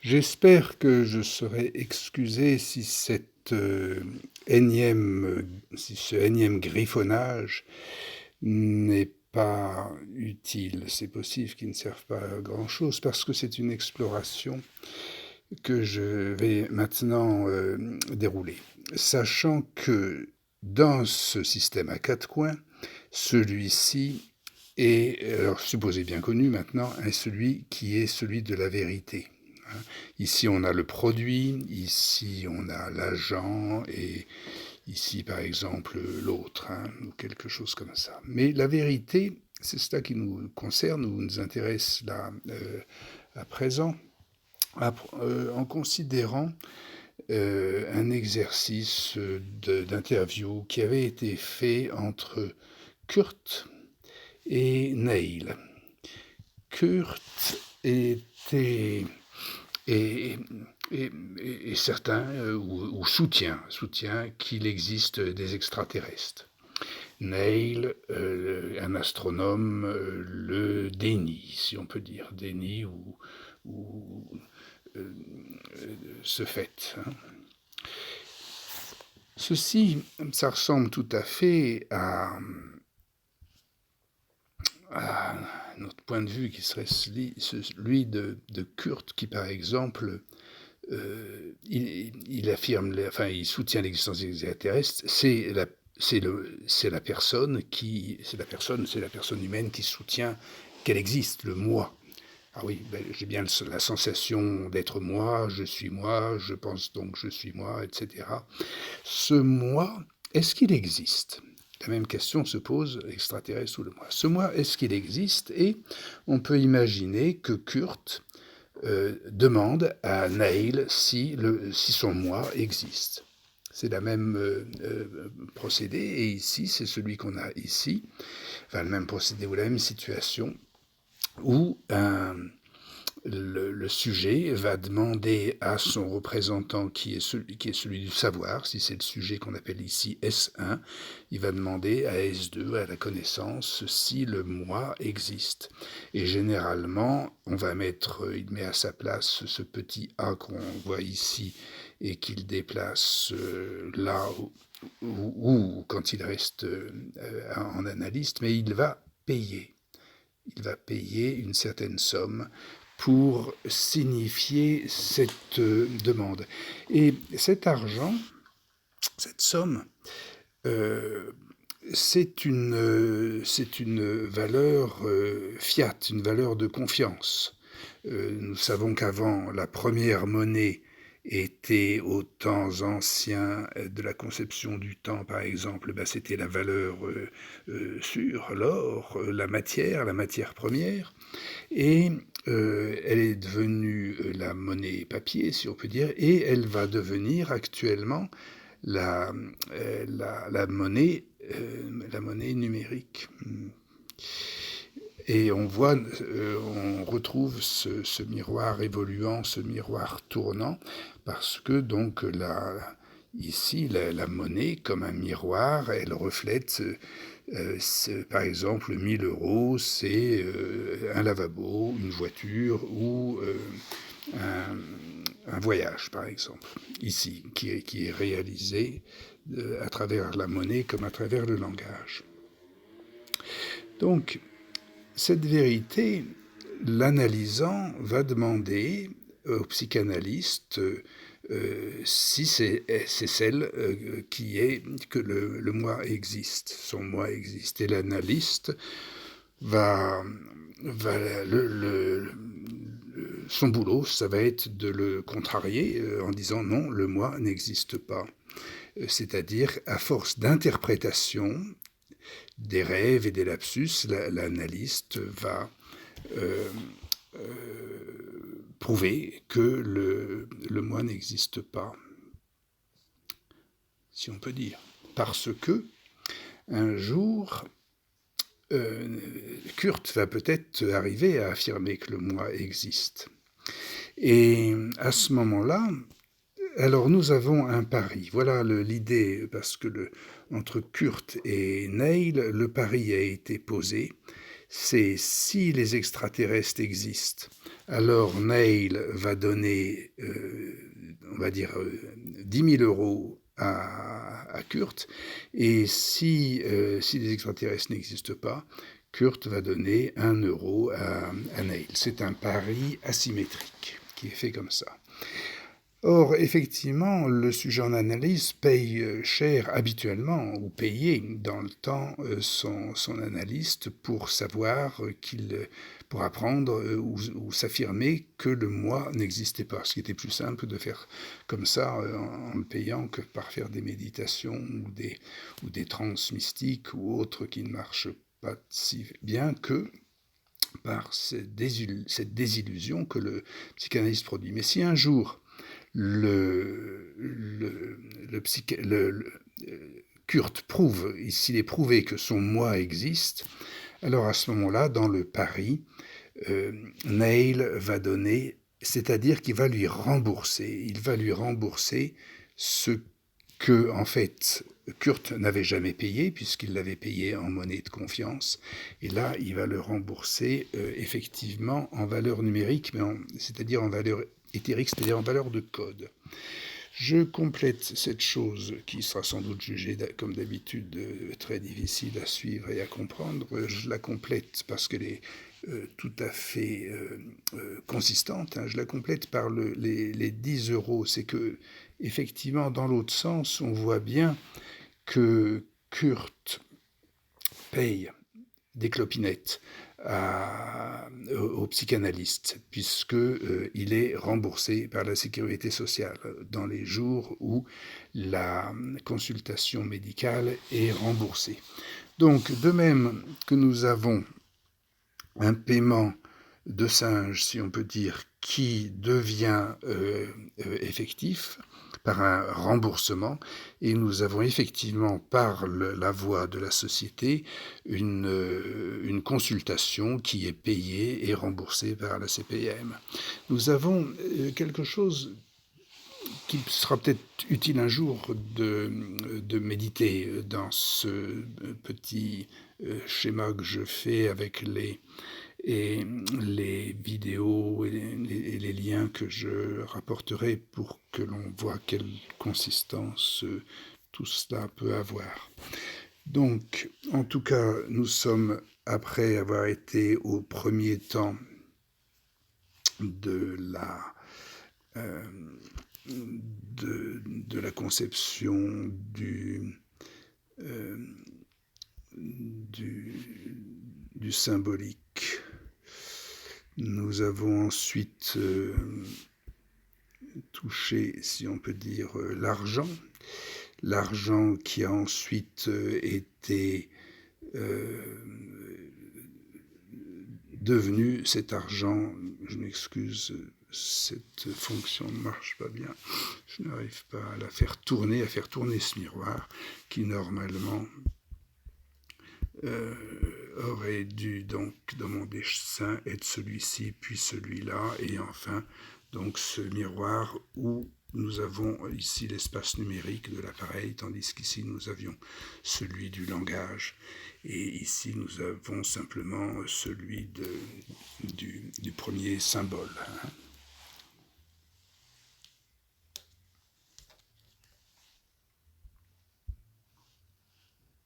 J'espère que je serai excusé si si ce énième griffonnage n'est pas utile. C'est possible qu'il ne serve pas à grand-chose parce que c'est une exploration que je vais maintenant dérouler. Sachant que dans ce système à quatre coins, celui-ci est, alors supposé bien connu maintenant, est celui qui est celui de la vérité. Ici, on a le produit, ici, on a l'agent, et ici, par exemple, l'autre, ou quelque chose comme ça. Mais la vérité, c'est cela qui nous concerne ou nous intéresse là, à présent, en considérant un exercice d'interview qui avait été fait entre Kurt et Neil. Kurt était et, certains ou soutient qu'il existe des extraterrestres. Neil, un astronome, le dénie, si on peut dire, dénie ou ce fait. Ceci, ça ressemble tout à fait à notre point de vue qui serait celui de Kurt qui, par exemple, il affirme, il soutient l'existence des extraterrestres. C'est la personne humaine qui soutient qu'elle existe, le moi. Ah oui, j'ai bien la sensation d'être moi, je pense donc je suis moi, etc. Ce moi, est-ce qu'il existe ? La même question se pose, extraterrestre ou le moi. Ce moi, est-ce qu'il existe ? Et on peut imaginer que Kurt demande à Neil si son moi existe. C'est la même procédé, et ici, c'est celui qu'on a ici, enfin le même procédé ou la même situation, où le sujet va demander à son représentant, qui est celui du savoir, si c'est le sujet qu'on appelle ici S1, il va demander à S2, à la connaissance, si le moi existe. Et généralement, il met à sa place ce petit A qu'on voit ici et qu'il déplace là ou quand il reste en analyste, mais il va payer. Il va payer une certaine somme pour signifier cette demande. Et cet argent, cette somme, c'est une valeur fiat, une valeur de confiance. Nous savons qu'avant, la première monnaie était aux temps anciens de la conception du temps, par exemple, c'était la valeur sûre, l'or, la matière première, et elle est devenue la monnaie papier, si on peut dire, et elle va devenir actuellement la monnaie numérique. Et on retrouve ce miroir évoluant, ce miroir tournant, parce que donc ici, la monnaie, comme un miroir, elle reflète, par exemple, 1 000 €, c'est un lavabo, une voiture ou un voyage, par exemple, ici, qui est réalisé à travers la monnaie comme à travers le langage. Donc, cette vérité, l'analysant va demander au psychanalyste si c'est celle que le moi existe, son moi existe. Et l'analyste son boulot, ça va être de le contrarier en disant non, le moi n'existe pas. C'est-à-dire, à force d'interprétation des rêves et des lapsus, l'analyste va prouver que le moi n'existe pas, si on peut dire. Parce que, un jour, Kurt va peut-être arriver à affirmer que le moi existe. Et à ce moment-là, alors nous avons un pari. Voilà l'idée, parce que entre Kurt et Neil, le pari a été posé. C'est si les extraterrestres existent, alors Neil va donner, on va dire, 10 000 euros à Kurt, et si les extraterrestres n'existent pas, Kurt va donner 1 euro à Neil. C'est un pari asymétrique qui est fait comme ça. Or, effectivement, le sujet en analyse paye cher habituellement, ou payait dans le temps son analyste pour savoir pour apprendre ou s'affirmer que le moi n'existait pas. Ce qui était plus simple de faire comme ça en le payant que par faire des méditations ou des transes mystiques ou autres qui ne marchent pas si bien que par cette désillusion que le psychanalyste produit. Mais si un jour Kurt prouve, s'il est prouvé que son moi existe, alors à ce moment-là, dans le pari, Neil va donner, c'est-à-dire qu'il va lui rembourser. Il va lui rembourser ce que, en fait, Kurt n'avait jamais payé, puisqu'il l'avait payé en monnaie de confiance. Et là, il va le rembourser effectivement en valeur numérique, c'est-à-dire en valeur éthérique, c'est-à-dire en valeur de code. Je complète cette chose qui sera sans doute jugée, comme d'habitude, très difficile à suivre et à comprendre. Je la complète parce qu'elle est tout à fait consistante. Je la complète par les 10 euros. C'est que, effectivement, dans l'autre sens, on voit bien que Kurt paye des clopinettes au psychanalyste, puisqu'il est remboursé par la sécurité sociale dans les jours où la consultation médicale est remboursée. Donc, de même que nous avons un paiement de singe, si on peut dire, qui devient effectif par un remboursement, et nous avons effectivement par la voie de la société une consultation qui est payée et remboursée par la CPM. Nous avons quelque chose qui sera peut-être utile un jour de méditer dans ce petit schéma que je fais avec les vidéos et les liens que je rapporterai pour que l'on voit quelle consistance tout cela peut avoir. Donc, en tout cas, nous sommes, après avoir été au premier temps de la conception du symbolique. Nous avons ensuite touché, si on peut dire, l'argent qui a ensuite été devenu cet argent, je m'excuse, cette fonction ne marche pas bien, je n'arrive pas à la faire tourner, ce miroir qui normalement aurait dû donc dans mon dessin être celui-ci puis celui-là et enfin donc ce miroir où nous avons ici l'espace numérique de l'appareil tandis qu'ici nous avions celui du langage et ici nous avons simplement celui du premier symbole.